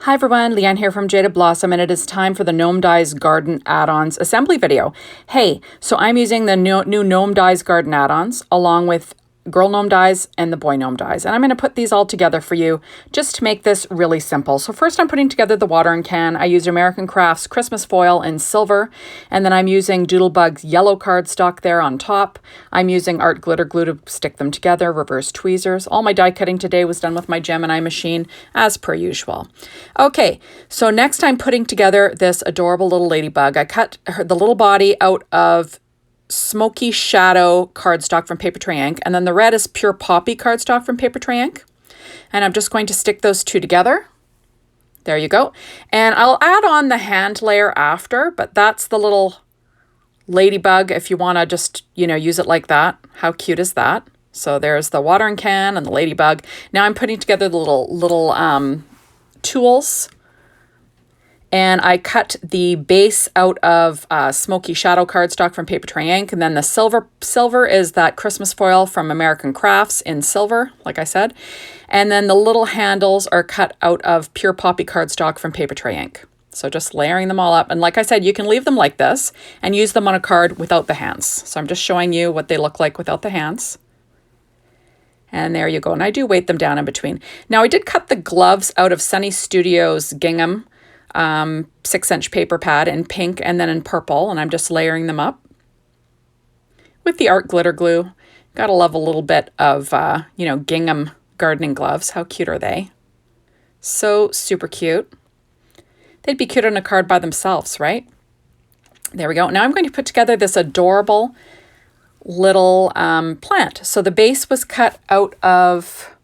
Hi everyone, Leanne here from Jaded Blossom, and it is time for the Gnome Dies Garden Add Ons assembly video. Hey, so I'm using the new Gnome Dies Garden Add Ons along with Girl Gnome dies and the Boy Gnome dies. And I'm going to put these all together for you just to make this really simple. So first I'm putting together the watering can. I used American Crafts Christmas foil in silver, and then I'm using Doodlebug's yellow cardstock there on top. I'm using art glitter glue to stick them together, reverse tweezers. All my die cutting today was done with my Gemini machine as per usual. Okay, so next I'm putting together this adorable little ladybug. I cut the little body out of Smoky Shadow cardstock from Paper Tray Ink, and then the red is Pure Poppy cardstock from Paper Tray Ink. And I'm just going to stick those two together. There you go. And I'll add on the hand layer after, but that's the little ladybug if you want to just, use it like that. How cute is that? So there's the watering can and the ladybug. Now I'm putting together the little tools. And I cut the base out of Smoky Shadow cardstock from Paper Tray Ink. And then the silver is that Christmas foil from American Crafts in silver, like I said. And then the little handles are cut out of Pure Poppy cardstock from Paper Tray Ink. So just layering them all up. And like I said, you can leave them like this and use them on a card without the hands. So I'm just showing you what they look like without the hands. And there you go. And I do weight them down in between. Now I did cut the gloves out of Sunny Studios gingham 6-inch paper pad in pink and then in purple, and I'm just layering them up with the art glitter glue. Gotta love a little bit of gingham gardening gloves. How cute are they? So super cute. They'd be cute on a card by themselves, right? There we go. Now I'm going to put together this adorable little plant. So the base was cut out of,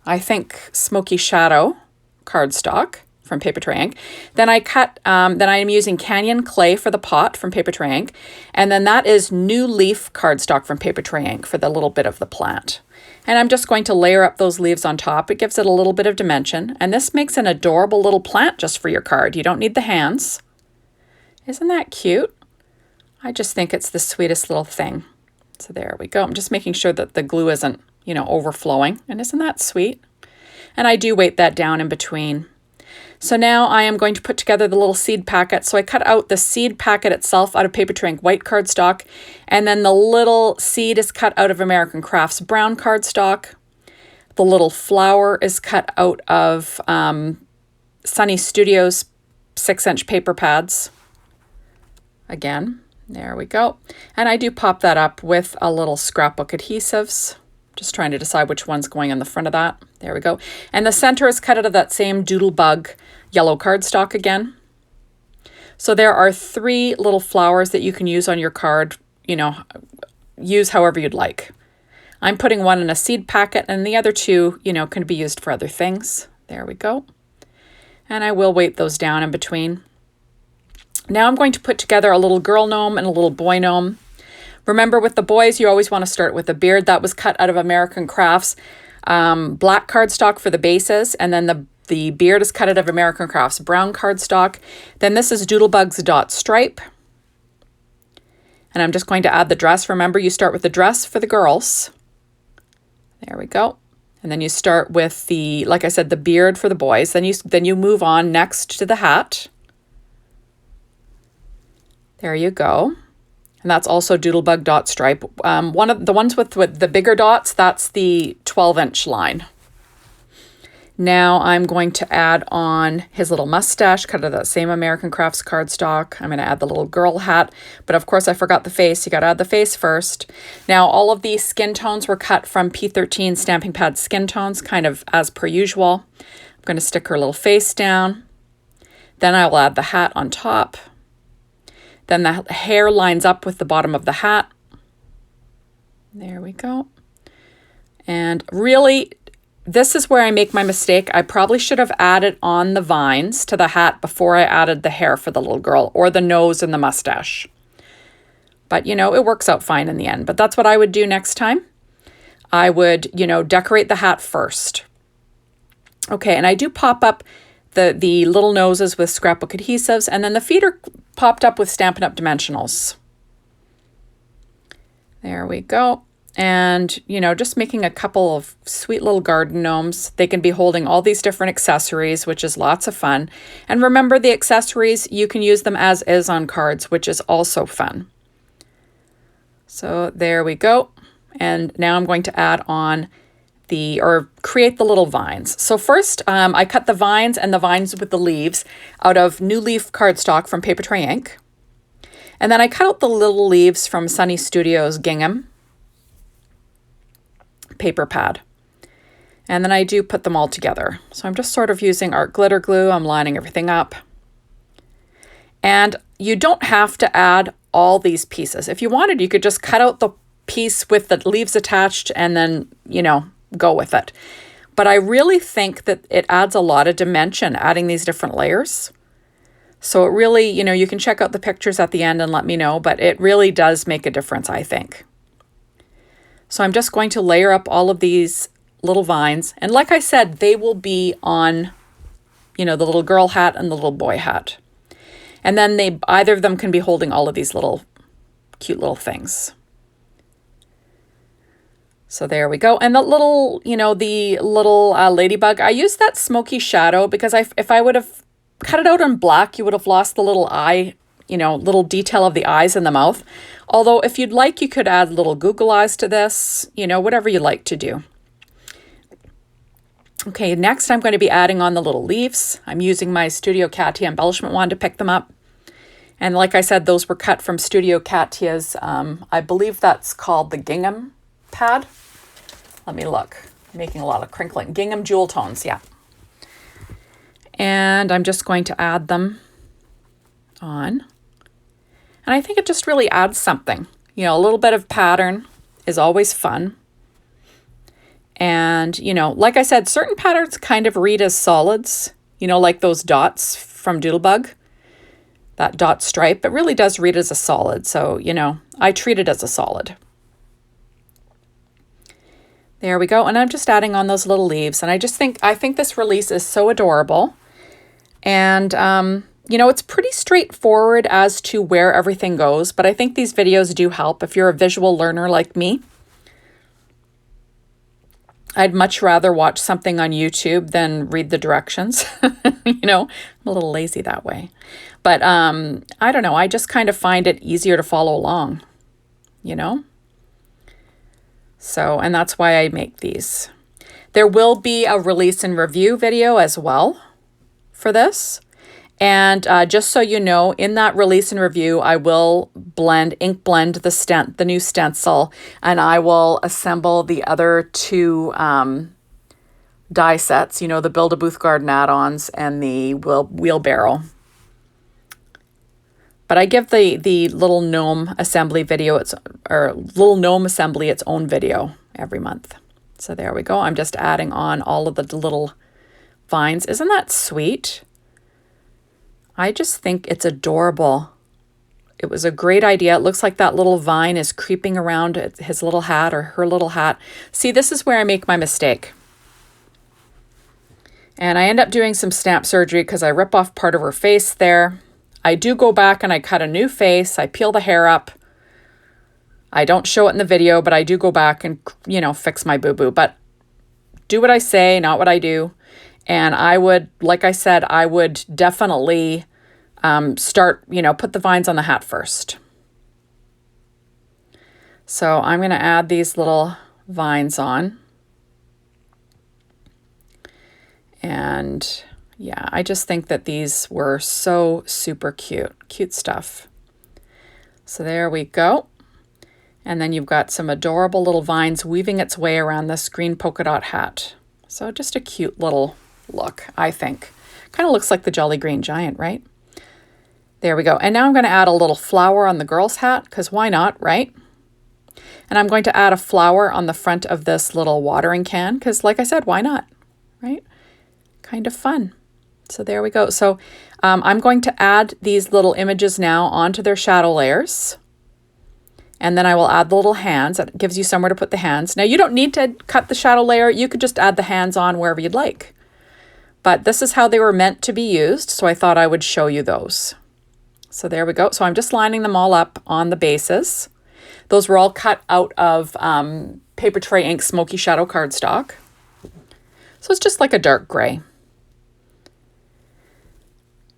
I think, Smoky Shadow cardstock from Paper Tray Ink. Then I cut, then I'm using Canyon Clay for the pot from Paper Tray Ink. And then that is New Leaf cardstock from Paper Tray Ink for the little bit of the plant. And I'm just going to layer up those leaves on top. It gives it a little bit of dimension. And this makes an adorable little plant just for your card. You don't need the hands. Isn't that cute? I just think it's the sweetest little thing. So there we go. I'm just making sure that the glue isn't, overflowing. And isn't that sweet? And I do weight that down in between. So now I am going to put together the little seed packet. So I cut out the seed packet itself out of Paper Tray Ink white cardstock, and then the little seed is cut out of American Crafts brown cardstock. The little flower is cut out of Sunny Studios 6-inch paper pads. Again, there we go. And I do pop that up with a little scrapbook adhesives. Just trying to decide which one's going on the front of that. There we go. And the center is cut out of that same Doodlebug yellow cardstock again. So there are 3 little flowers that you can use on your card, use however you'd like. I'm putting one in a seed packet, and the other 2, can be used for other things. There we go. And I will weight those down in between. Now I'm going to put together a little girl gnome and a little boy gnome. Remember, with the boys, you always want to start with a beard. That was cut out of American Crafts black cardstock for the bases, and then the beard is cut out of American Crafts brown cardstock. Then this is Doodlebug's dot stripe. And I'm just going to add the dress. Remember, you start with the dress for the girls. There we go. And then you start with the, like I said, the beard for the boys. Then you move on next to the hat. There you go. And that's also Doodlebug dot stripe. One of the ones with the bigger dots, that's the 12-inch line. Now I'm going to add on his little mustache, cut out of that same American Crafts cardstock. I'm going to add the little girl hat, but of course I forgot the face. You got to add the face first. Now all of these skin tones were cut from P13 Stamping Pad Skin Tones, kind of as per usual. I'm going to stick her little face down. Then I will add the hat on top. Then the hair lines up with the bottom of the hat. There we go. And really, this is where I make my mistake. I probably should have added on the vines to the hat before I added the hair for the little girl, or the nose and the mustache. But, it works out fine in the end. But that's what I would do next time. I would, decorate the hat first. Okay, and I do pop up the little noses with scrapbook adhesives, and then the feet are popped up with Stampin' Up! Dimensionals. There we go. And, you know, just making a couple of sweet little garden gnomes. They can be holding all these different accessories, which is lots of fun. And remember, the accessories, you can use them as is on cards, which is also fun. So there we go. And now I'm going to add on create the little vines. So first, I cut the vines and the vines with the leaves out of New Leaf cardstock from Paper Tray Ink. And then I cut out the little leaves from Sunny Studios Gingham paper pad. And then I do put them all together. So I'm just sort of using art glitter glue. I'm lining everything up. And you don't have to add all these pieces. If you wanted, you could just cut out the piece with the leaves attached and then, you know, go with it. But I really think that it adds a lot of dimension adding these different layers. So it really, you know, you can check out the pictures at the end and let me know, but it really does make a difference, I think. So I'm just going to layer up all of these little vines. And like I said, they will be on, you know, the little girl hat and the little boy hat. And then either of them can be holding all of these little cute little things. So there we go. And the little, you know, the little ladybug, I used that smoky shadow because if I would have cut it out in black, you would have lost the little eye, you know, little detail of the eyes and the mouth. Although if you'd like, you could add little Google eyes to this, you know, whatever you like to do. Okay, next I'm going to be adding on the little leaves. I'm using my Studio Katia embellishment wand to pick them up. And like I said, those were cut from Studio Katia's, I believe that's called the Gingham pad. Let me look. I'm making a lot of crinkling. Gingham Jewel Tones, yeah. And I'm just going to add them on. And I think it just really adds something. You know, a little bit of pattern is always fun. And, you know, like I said, certain patterns kind of read as solids, you know, like those dots from Doodlebug, that dot stripe. It really does read as a solid. So, you know, I treat it as a solid. There we go. And I'm just adding on those little leaves. And I think this release is so adorable. And, you know, it's pretty straightforward as to where everything goes, but I think these videos do help if you're a visual learner like me. I'd much rather watch something on YouTube than read the directions. You know, I'm a little lazy that way. But I don't know, I just kind of find it easier to follow along, you know? So, and that's why I make these. There will be a release and review video as well for this. And just so you know, in that release and review, I will ink blend the new stencil, and I will assemble the other two die sets, you know, the Build-A-Booth Garden Add Ons and the wheelbarrow. But I give the little gnome assembly video, little gnome assembly its own video every month. So there we go. I'm just adding on all of the little vines. Isn't that sweet? I just think it's adorable. It was a great idea. It looks like that little vine is creeping around his little hat or her little hat. See, this is where I make my mistake. And I end up doing some snap surgery because I rip off part of her face there. I do go back and I cut a new face. I peel the hair up. I don't show it in the video, but I do go back and, you know, fix my boo-boo. But do what I say, not what I do. And I would, like I said, I would definitely start, you know, put the vines on the hat first. So I'm going to add these little vines on. And yeah, I just think that these were so super cute. Cute stuff. So there we go. And then you've got some adorable little vines weaving its way around this green polka dot hat. So just a cute little look, I think. Kind of looks like the Jolly Green Giant, right? There we go. And now I'm going to add a little flower on the girl's hat, because why not, right? And I'm going to add a flower on the front of this little watering can, because like I said, why not, right? Kind of fun. So there we go. So I'm going to add these little images now onto their shadow layers. And then I will add the little hands. That gives you somewhere to put the hands. Now you don't need to cut the shadow layer. You could just add the hands on wherever you'd like. But this is how they were meant to be used, so I thought I would show you those. So there we go. So I'm just lining them all up on the bases. Those were all cut out of Paper Tray Ink Smoky Shadow cardstock. So it's just like a dark gray.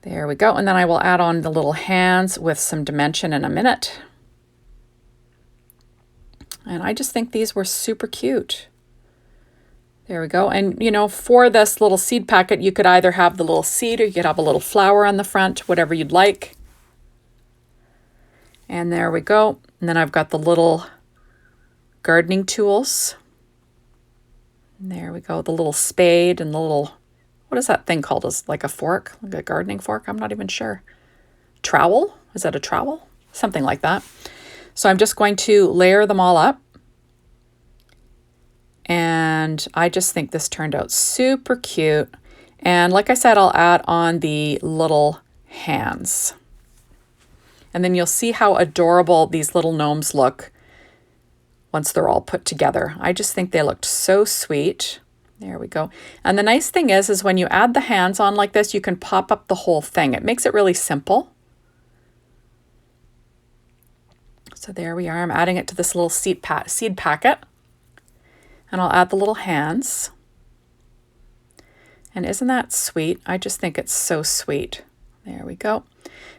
There we go. And then I will add on the little hands with some dimension in a minute. And I just think these were super cute. There we go. And, you know, for this little seed packet, you could either have the little seed or you could have a little flower on the front, whatever you'd like. And there we go. And then I've got the little gardening tools. And there we go. The little spade and the little, what is that thing called? Is like a fork, like a gardening fork? I'm not even sure. Trowel? Is that a trowel? Something like that. So I'm just going to layer them all up. And I just think this turned out super cute. And like I said, I'll add on the little hands. And then you'll see how adorable these little gnomes look once they're all put together. I just think they looked so sweet. There we go. And the nice thing is when you add the hands on like this, you can pop up the whole thing. It makes it really simple. So there we are. I'm adding it to this little seed packet. And I'll add the little hands. And isn't that sweet? I just think it's so sweet. There we go.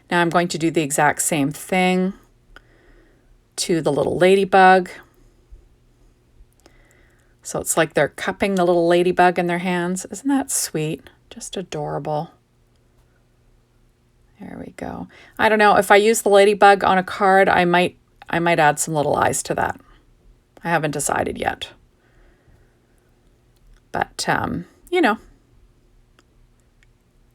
Now I'm going to do the exact same thing to the little ladybug. So it's like they're cupping the little ladybug in their hands. Isn't that sweet? Just adorable. There we go. I don't know, if I use the ladybug on a card, I might add some little eyes to that. I haven't decided yet. But, you know,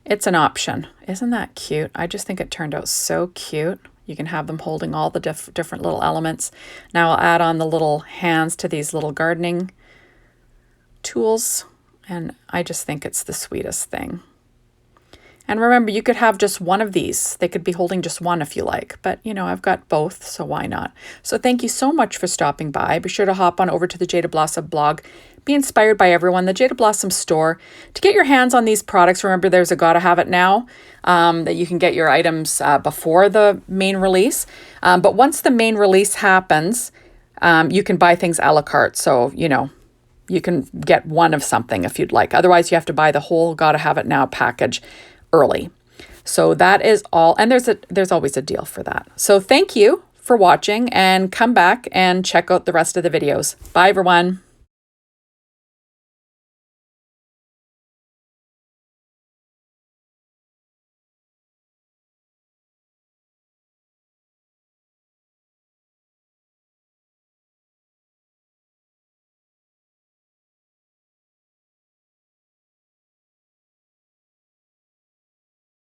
it's an option. Isn't that cute? I just think it turned out so cute. You can have them holding all the different little elements. Now I'll add on the little hands to these little gardening tools. And I just think it's the sweetest thing. And remember, you could have just one of these. They could be holding just one if you like. But, you know, I've got both, so why not? So thank you so much for stopping by. Be sure to hop on over to the Jaded Blossom blog. Be inspired by everyone. The Jaded Blossom store. To get your hands on these products, remember there's a Gotta Have It Now that you can get your items before the main release. But once the main release happens, you can buy things a la carte. So, you know, you can get one of something if you'd like. Otherwise, you have to buy the whole Gotta Have It Now package early. So that is all. And there's always a deal for that. So thank you for watching and come back and check out the rest of the videos. Bye, everyone.